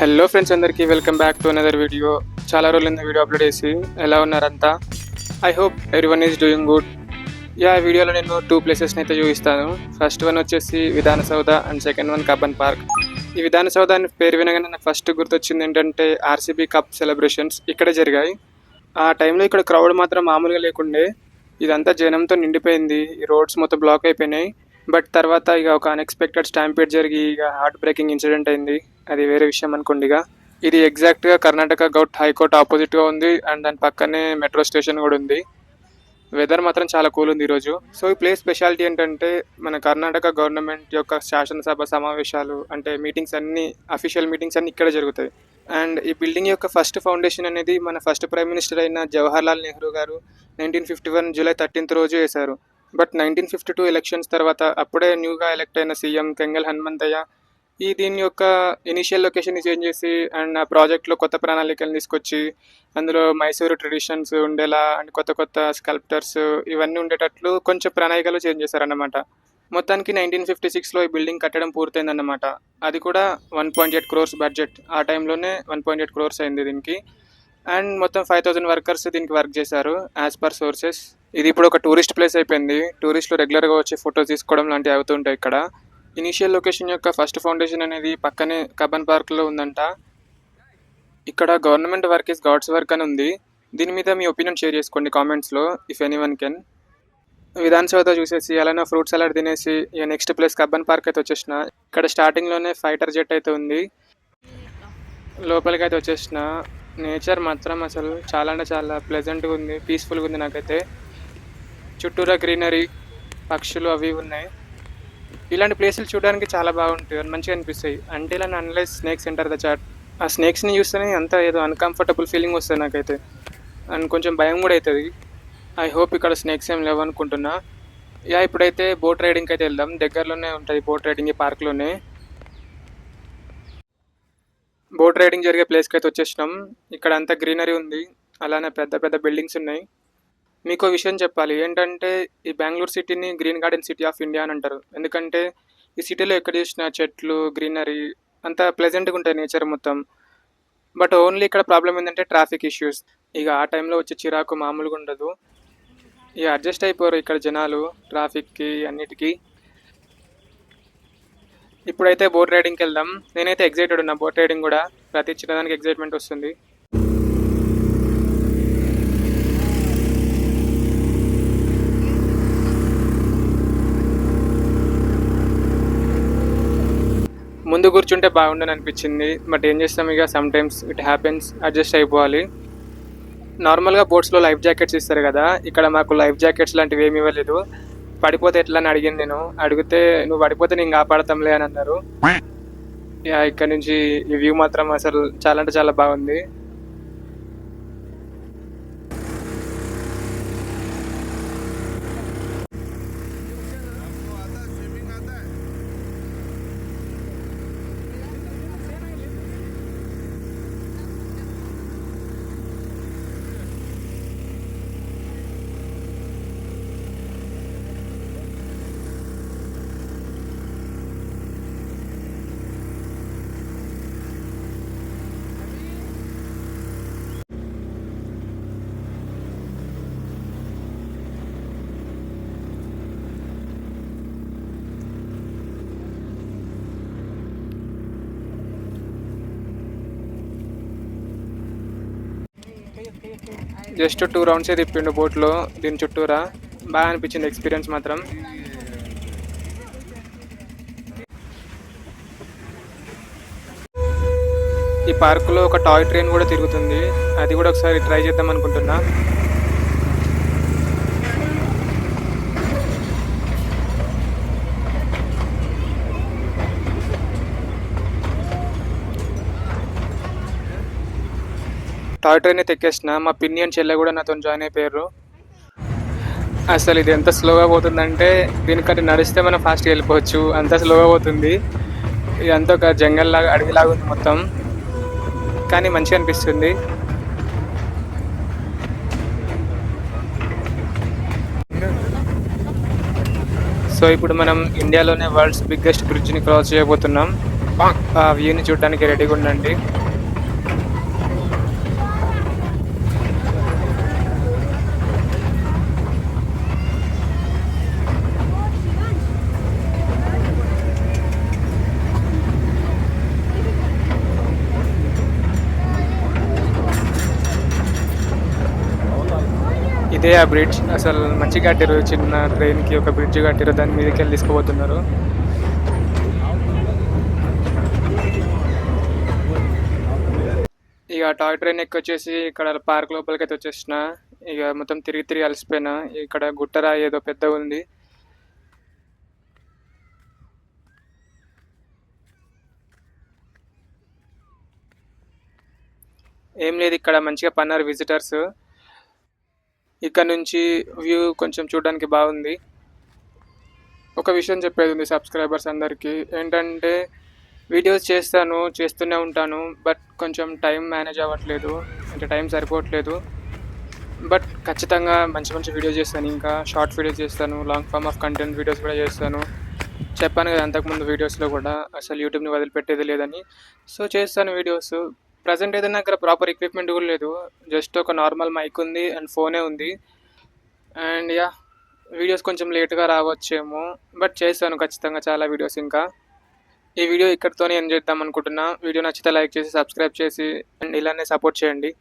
Hello friends, అందరికీ welcome back to another video. చాలా రోజులైంది వీడియో అప్లోడ్ చేసి. ఎలా ఉన్నారంతా? I hope everyone is doing good. ఈ వీడియోలో నేను 2 ప్లేసెస్ని అయితే చూపిస్తాను. ఫస్ట్ వన్ వచ్చేసి Vidhana Soudha and second one Cubbon Park. ఈ విధాన సౌధ అని పేరు వినగానే నాకు ఫస్ట్ గుర్తొచ్చింది ఏంటంటే ఆర్సీబీ కప్ సెలబ్రేషన్స్ ఇక్కడే జరిగాయి. ఆ టైంలో ఇక్కడ క్రౌడ్ మాత్రం మామూలుగా లేకుండే. ఇదంతా జనంతో నిండిపోయింది. ఈ రోడ్స్ మొత్తం బ్లాక్ అయిపోయినాయి. బట్ తర్వాత ఇక ఒక అన్ఎక్స్పెక్టెడ్ స్టాంపేడ్ జరిగి ఇక హార్ట్ బ్రేకింగ్ ఇన్సిడెంట్ అయింది. అది వేరే విషయం అనుకోండి. ఇది ఎగ్జాక్ట్గా కర్ణాటక హైకోర్టు ఆపోజిట్గా ఉంది అండ్ దాని పక్కనే మెట్రో స్టేషన్ కూడా ఉంది. వెదర్ మాత్రం చాలా కూల్ ఉంది ఈరోజు. సో ఈ ప్లేస్ స్పెషాలిటీ ఏంటంటే మన కర్ణాటక గవర్నమెంట్ యొక్క శాసనసభ సమావేశాలు అంటే మీటింగ్స్ అన్నీ, అఫీషియల్ మీటింగ్స్ అన్నీ ఇక్కడ జరుగుతాయి. అండ్ ఈ బిల్డింగ్ యొక్క ఫస్ట్ ఫౌండేషన్ అనేది మన ఫస్ట్ ప్రైమ్ మినిస్టర్ అయిన జవహర్లాల్ నెహ్రూ గారు 1951 జూలై 13 రోజు వేశారు. బట్ 1952 ఎలక్షన్స్ తర్వాత అప్పుడే న్యూగా ఎలక్ట్ అయిన సీఎం కెంగల్ హనుమంతయ్య దీని యొక్క ఇనీషియల్ లొకేషన్ని చేంజ్ చేసి అండ్ ఆ ప్రాజెక్ట్లో కొత్త ప్రణాళికలు తీసుకొచ్చి అందులో మైసూరు ట్రెడిషన్స్ ఉండేలా అండ్ కొత్త కొత్త స్కల్ప్టర్స్ ఇవన్నీ ఉండేటట్లు కొంచెం ప్రణాళికలు చేంజ్ చేశారన్నమాట. మొత్తానికి 1956లో ఈ బిల్డింగ్ కట్టడం పూర్తయిందన్నమాట. అది కూడా 1.8 crores బడ్జెట్. ఆ టైంలోనే 1.8 crores అయింది దీనికి. అండ్ మొత్తం 5000 వర్కర్స్ దీనికి వర్క్ చేశారు యాజ్ పర్ సోర్సెస్. ఇది ఇప్పుడు ఒక టూరిస్ట్ ప్లేస్ అయిపోయింది. టూరిస్టులు రెగ్యులర్గా వచ్చి ఫొటోస్ తీసుకోవడం లాంటివి అవుతుంటాయి ఇక్కడ. ఇనీషియల్ లొకేషన్ యొక్క ఫస్ట్ ఫౌండేషన్ అనేది పక్కనే కబ్బన్ పార్క్లో ఉందంట. ఇక్కడ government work is God's work అని ఉంది. దీని మీద మీ ఒపీనియన్ షేర్ చేసుకోండి కామెంట్స్లో if anyone can. Vidhana Soudha చూసేసి అలానే ఫ్రూట్ సలాడ్ తినేసి ఇక నెక్స్ట్ ప్లేస్ కబ్బన్ పార్క్ అయితే వచ్చేసిన. ఇక్కడ స్టార్టింగ్లోనే ఫైటర్ జెట్ అయితే ఉంది. లోపలికి అయితే వచ్చేసిన. నేచర్ మాత్రం అసలు చాలా అంటే చాలా ప్లెజెంట్గా ఉంది, పీస్ఫుల్గా ఉంది. నాకైతే చుట్టూరా గ్రీనరీ, పక్షులు అవి ఉన్నాయి. ఇలాంటి ప్లేసులు చూడడానికి చాలా బాగుంటాయి, మంచిగా అనిపిస్తాయి. అంటే ఇలా unless snakes enter the chat. ఆ స్నేక్స్ని చూస్తేనే అంతా ఏదో అన్కంఫర్టబుల్ ఫీలింగ్ వస్తుంది నాకైతే. అండ్ కొంచెం భయం కూడా అవుతుంది. ఐ హోప్ ఇక్కడ స్నేక్స్ ఏం లేవు అనుకుంటున్నా. ఇప్పుడైతే బోట్ రైడింగ్కి అయితే వెళ్దాం. దగ్గరలోనే ఉంటుంది బోట్ రైడింగ్, ఈ పార్క్లోనే. బోట్ రైడింగ్ జరిగే ప్లేస్కి అయితే వచ్చేసినాం. ఇక్కడ అంతా గ్రీనరీ ఉంది, అలానే పెద్ద పెద్ద బిల్డింగ్స్ ఉన్నాయి. మీకు విషయం చెప్పాలి ఏంటంటే ఈ బెంగళూరు సిటీని green garden city of India అని అంటారు. ఎందుకంటే ఈ సిటీలో ఎక్కడ చూసినా చెట్లు, గ్రీనరీ అంతా ప్లెజెంట్గా ఉంటాయి నేచర్ మొత్తం. బట్ ఓన్లీ ఇక్కడ ప్రాబ్లం ఏంటంటే ట్రాఫిక్ ఇష్యూస్. ఇక ఆ టైంలో వచ్చే చిరాకు మామూలుగా ఉండదు. ఇక అడ్జస్ట్ అయిపోరు ఇక్కడ జనాలు ట్రాఫిక్కి అన్నిటికీ. ఇప్పుడైతే బోట్ రైడింగ్కి వెళ్దాం. నేనైతే ఎగ్జైటెడ్ ఉన్నా. బోట్ రైడింగ్ కూడా ప్రతి చిన్నదానికి ఎగ్జైట్మెంట్ వస్తుంది. ముందు కూర్చుంటే బాగుండని అనిపించింది. బట్ ఏం చేస్తాం, ఇక some times it happens, adjust అయిపోవాలి. నార్మల్గా బోట్స్లో లైఫ్ జాకెట్స్ ఇస్తారు కదా, ఇక్కడ మాకు లైఫ్ జాకెట్స్ లాంటివి ఏమి ఇవ్వలేదు. పడిపోతే ఎట్లా అని అడిగింది. నేను అడిగితే నువ్వు పడిపోతే నేను కాపాడతాంలే అని అన్నారు. ఇక్కడ నుంచి ఈ వ్యూ మాత్రం అసలు చాలా అంటే చాలా బాగుంది. జస్ట్ 2 రౌండ్సే తిప్పిండు బోట్లో దీని చుట్టూరా. బాగా అనిపించింది ఎక్స్పీరియన్స్ మాత్రం. ఈ పార్కులో ఒక టాయ్ ట్రైన్ కూడా తిరుగుతుంది. అది కూడా ఒకసారి ట్రై చేద్దాం అనుకుంటున్నా. టాయ్ ట్రైన్ అయితే ఎక్కేసిన. మా పిన్ని అని చెల్లె కూడా నాతో జాయిన్ అయిపోయారు. అసలు ఇది ఎంత స్లోగా పోతుందంటే దీనికంటే నడిస్తే మనం ఫాస్ట్గా వెళ్ళిపోవచ్చు, అంత స్లోగా పోతుంది. ఇదంతా ఒక జంగల్ లాగా, అడవిలాగా ఉంది మొత్తం, కానీ మంచిగా అనిపిస్తుంది. సో ఇప్పుడు మనం ఇండియాలోనే వరల్డ్స్ బిగ్గెస్ట్ బ్రిడ్జ్ని క్రాస్ చేయబోతున్నాం. ఆ వ్యూని చూడడానికి రెడీగా ఉండండి. ఇదే ఆ బ్రిడ్జ్. అసలు మంచిగా కట్టిర్రు. చిన్న ట్రైన్‌కి ఒక బ్రిడ్జ్ కట్టిర్రు. దాని మీదకెళ్ళి తీసుకుపోతున్నారు. ఇక టాయ్ ట్రైన్ ఎక్కొచ్చేసి ఇక్కడ పార్క్ లోపలికైతే వచ్చేసిన. ఇక మొత్తం తిరిగి తిరిగి అలసిపోయినా. ఇక్కడ గుట్టరాయి ఏదో పెద్దగుంది. ఏం లేదు, ఇక్కడ మంచిగా పన్నారు విజిటర్స్. ఇక్కడ నుంచి వ్యూ కొంచెం చూడడానికి బాగుంది. ఒక విషయం చెప్పేది ఉంది సబ్స్క్రైబర్స్ అందరికీ. ఏంటంటే వీడియోస్ చేస్తూనే ఉంటాను. బట్ కొంచెం టైం మేనేజ్ అవ్వట్లేదు. అంటే టైం సరిపోవట్లేదు. బట్ ఖచ్చితంగా మంచి మంచి వీడియోస్ చేస్తాను. ఇంకా షార్ట్ వీడియోస్ చేస్తాను. Long form of content videos కూడా చేస్తాను. చెప్పాను కదా అంతకుముందు వీడియోస్లో కూడా, అసలు యూట్యూబ్ని వదిలిపెట్టేది లేదని. సో చేస్తాను వీడియోస్. ప్రజెంట్ అయితే నా దగ్గర ప్రాపర్ ఎక్విప్మెంట్ కూడా లేదు. జస్ట్ ఒక నార్మల్ మైక్ ఉంది అండ్ ఫోనే ఉంది. అండ్ యా, వీడియోస్ కొంచెం లేట్గా రావచ్చేమో, బట్ చేస్తాను ఖచ్చితంగా చాలా వీడియోస్ ఇంకా. ఈ వీడియో ఇక్కడితోనే ఎండ్ చేద్దాం అనుకుంటున్నా. వీడియో నచ్చితే లైక్ చేసి సబ్స్క్రైబ్ చేసి అండ్ ఇలానే సపోర్ట్ చేయండి.